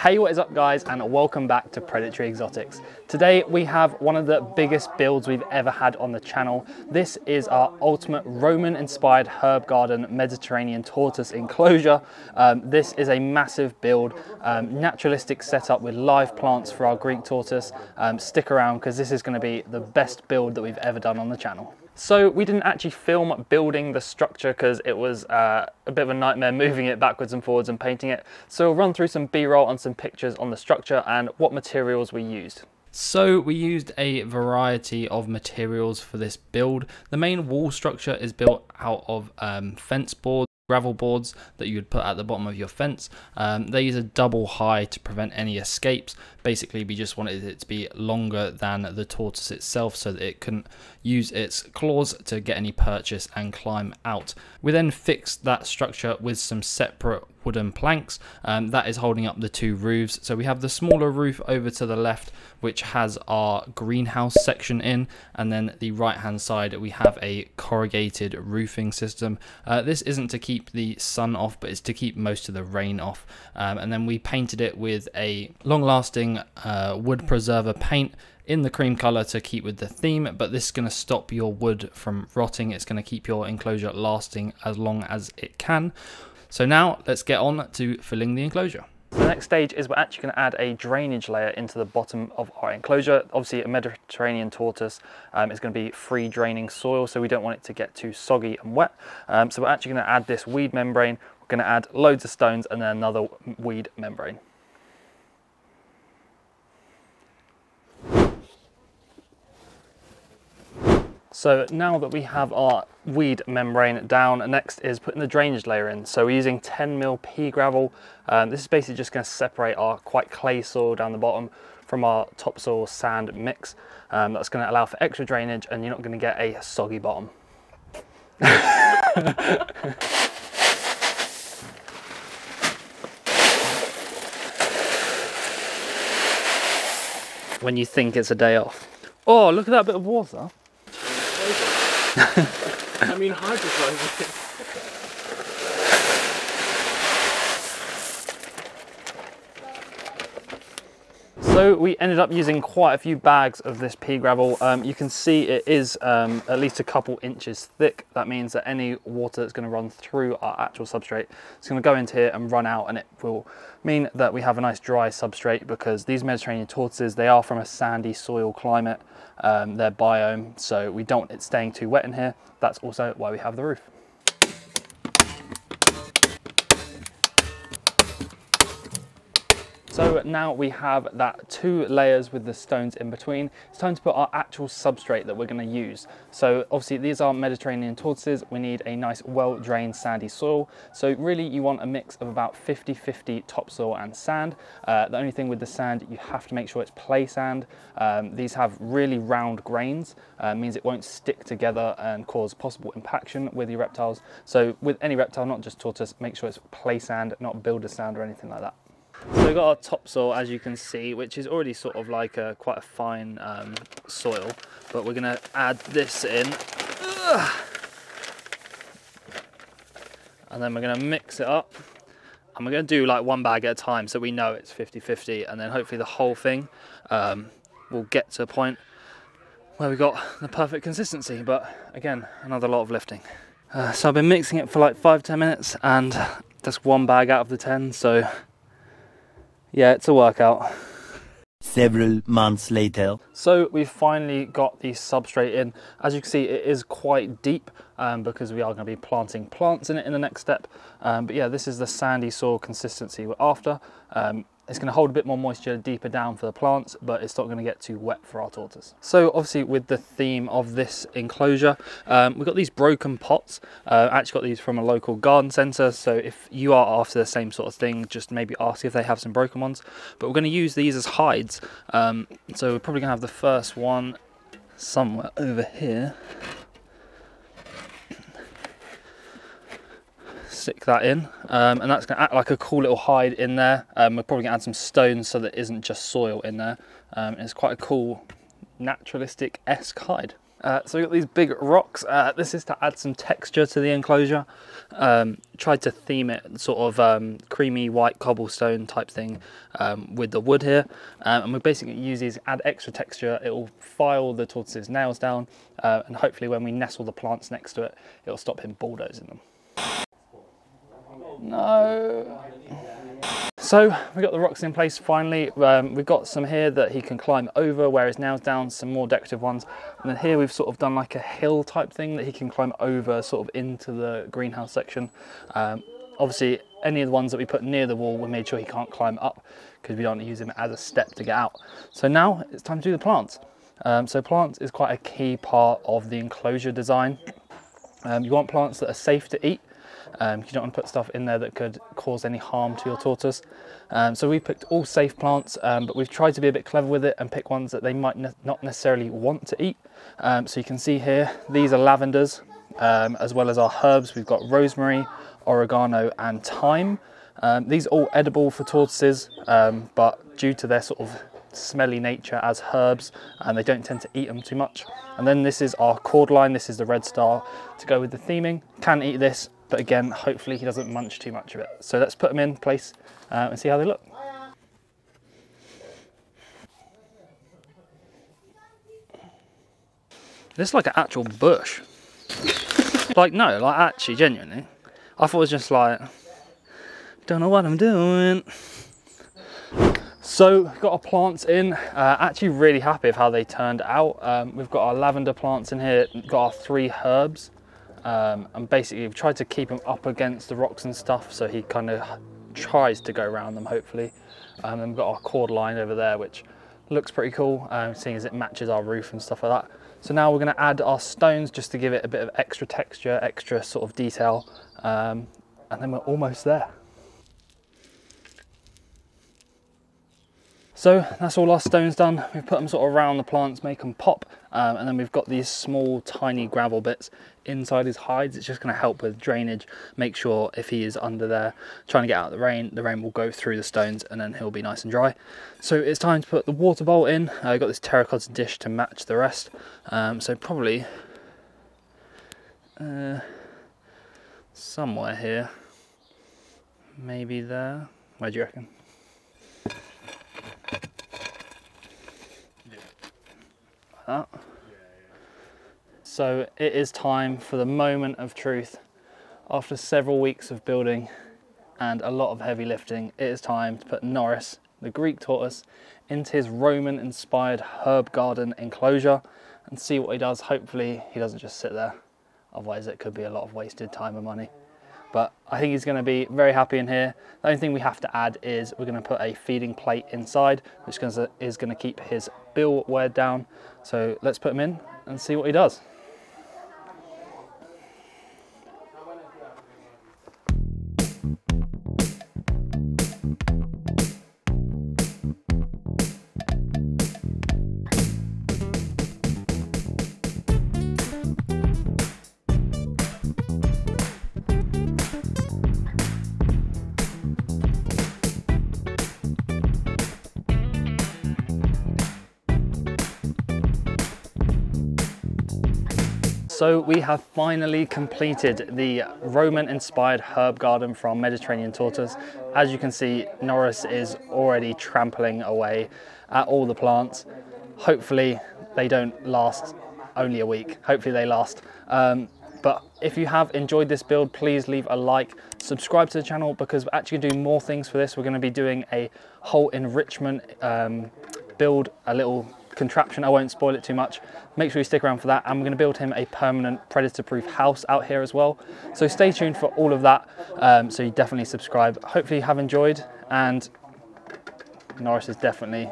Hey, what is up guys, and welcome back to Predatory Exotics. Today we have one of the biggest builds we've ever had on the channel. This is our ultimate Roman inspired herb garden Mediterranean tortoise enclosure. This is a massive build, naturalistic setup with live plants for our Greek tortoise. Stick around because this is going to be the best build that we've ever done on the channel. So we didn't actually film building the structure because it was a bit of a nightmare moving it backwards and forwards and painting it. So we'll run through some B-roll and some pictures on the structure and what materials we used. So we used a variety of materials for this build. The main wall structure is built out of fence boards, gravel boards that you would put at the bottom of your fence. They use a double high to prevent any escapes. Basically, we just wanted it to be longer than the tortoise itself so that it couldn't use its claws to get any purchase and climb out. We then fixed that structure with some separate wooden planks that is holding up the two roofs. So we have the smaller roof over to the left, which has our greenhouse section in, and then the right hand side we have a corrugated roofing system. This isn't to keep the sun off, but it's to keep most of the rain off. And then we painted it with a long lasting wood preserver paint in the cream color to keep with the theme, but this is going to stop your wood from rotting. It's going to keep your enclosure lasting as long as it can. So now let's get on to filling the enclosure. So the next stage is we're actually going to add a drainage layer into the bottom of our enclosure. Obviously a Mediterranean tortoise is going to be free draining soil, so we don't want it to get too soggy and wet. So we're actually going to add this weed membrane. We're going to add loads of stones and then another weed membrane. So now that we have our weed membrane down, next is putting the drainage layer in. So we're using 10mm pea gravel. This is basically just going to separate our quite clay soil down the bottom from our topsoil sand mix. That's going to allow for extra drainage and you're not going to get a soggy bottom. When you think it's a day off. Oh, look at that bit of water. I mean, hydrophobic. So we ended up using quite a few bags of this pea gravel. You can see it is at least a couple inches thick. That means that any water that's going to run through our actual substrate is going to go into here and run out, and it will mean that we have a nice dry substrate because these Mediterranean tortoises, they are from a sandy soil climate, their biome, so we don't want it staying too wet in here. That's also why we have the roof. So now we have that two layers with the stones in between. It's time to put our actual substrate that we're going to use. So obviously these are Mediterranean tortoises. We need a nice well-drained sandy soil. So really you want a mix of about 50-50 topsoil and sand. The only thing with the sand, you have to make sure it's play sand. These have really round grains, means it won't stick together and cause possible impaction with your reptiles. So with any reptile, not just tortoise, make sure it's play sand, not builder sand or anything like that. So we've got our topsoil, as you can see, which is already sort of like quite a fine soil, but we're going to add this in. And then we're going to mix it up, and we're going to do like one bag at a time so we know it's 50-50, and then hopefully the whole thing will get to a point where we got the perfect consistency. But again, another lot of lifting. So I've been mixing it for like 5-10 minutes, and that's one bag out of the 10, so yeah, it's a workout. Several months later. So we've finally got the substrate in. As you can see, it is quite deep because we are going to be planting plants in it in the next step. But yeah, this is the sandy soil consistency we're after. It's going to hold a bit more moisture deeper down for the plants, but it's not going to get too wet for our tortoise. So obviously with the theme of this enclosure, we've got these broken pots. Actually got these from a local garden centre, so if you are after the same sort of thing, just maybe ask if they have some broken ones. But we're going to use these as hides. So we're probably going to have the first one somewhere over here. Stick that in, and that's going to act like a cool little hide in there. We're probably going to add some stones so that it isn't just soil in there. It's quite a cool naturalistic-esque hide. So we've got these big rocks. This is to add some texture to the enclosure. Tried to theme it sort of creamy white cobblestone type thing with the wood here. And we basically use these, add extra texture. It will file the tortoise's nails down, and hopefully when we nestle the plants next to it, it will stop him bulldozing them. No. So we got the rocks in place finally. We've got some here that he can climb over, wear his nails down, some more decorative ones. And then here we've sort of done like a hill type thing that he can climb over sort of into the greenhouse section. Obviously any of the ones that we put near the wall, we made sure he can't climb up because we don't want to use him as a step to get out. So now it's time to do the plants. So plants is quite a key part of the enclosure design. You want plants that are safe to eat. You don't want to put stuff in there that could cause any harm to your tortoise. So we picked all safe plants, but we've tried to be a bit clever with it and pick ones that they might not necessarily want to eat. So you can see here, these are lavenders, as well as our herbs. We've got rosemary, oregano and thyme. These are all edible for tortoises, but due to their sort of smelly nature as herbs, and they don't tend to eat them too much. And then this is our cordline. This is the red star to go with the theming. Can eat this, but again, hopefully he doesn't munch too much of it. So let's put them in place and see how they look. This is like an actual bush. Like, no, like actually, genuinely. I thought it was just like, don't know what I'm doing. So we've got our plants in, actually really happy with how they turned out. We've got our lavender plants in here, we've got our 3 herbs. And basically we've tried to keep him up against the rocks and stuff, so he kind of tries to go around them, hopefully. And then we've got our cord line over there, which looks pretty cool, seeing as it matches our roof and stuff like that. So now we're going to add our stones just to give it a bit of extra texture, extra sort of detail, and then we're almost there. So that's all our stones done. We've put them sort of around the plants, make them pop, and then we've got these small tiny gravel bits inside his hides. It's just going to help with drainage, make sure if he is under there trying to get out of the rain will go through the stones and then he'll be nice and dry. So it's time to put the water bowl in. I've got this terracotta dish to match the rest, so probably somewhere here, maybe there. Where do you reckon? That. So it is time for the moment of truth. After several weeks of building and a lot of heavy lifting, it is time to put Norris, the Greek tortoise, into his Roman inspired herb garden enclosure and see what he does. Hopefully he doesn't just sit there, otherwise it could be a lot of wasted time and money. But I think he's going to be very happy in here. The only thing we have to add is we're going to put a feeding plate inside, which is going to keep his bill weighed down. So let's put him in and see what he does. So we have finally completed the Roman-inspired herb garden from Mediterranean Tortoise. As you can see, Norris is already trampling away at all the plants. Hopefully they don't last only a week. Hopefully they last. But if you have enjoyed this build, please leave a like, subscribe to the channel, because we're actually going to do more things for this. We're going to be doing a whole enrichment build, a little contraption. I won't spoil it too much. Make sure you stick around for that, and we're going to build him a permanent predator-proof house out here as well. So stay tuned for all of that. So you definitely subscribe. Hopefully you have enjoyed, and Norris is definitely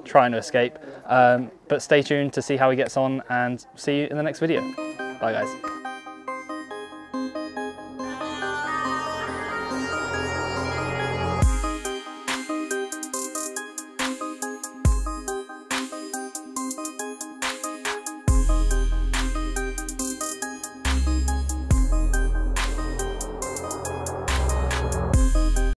trying to escape. But stay tuned to see how he gets on, and see you in the next video. Bye guys.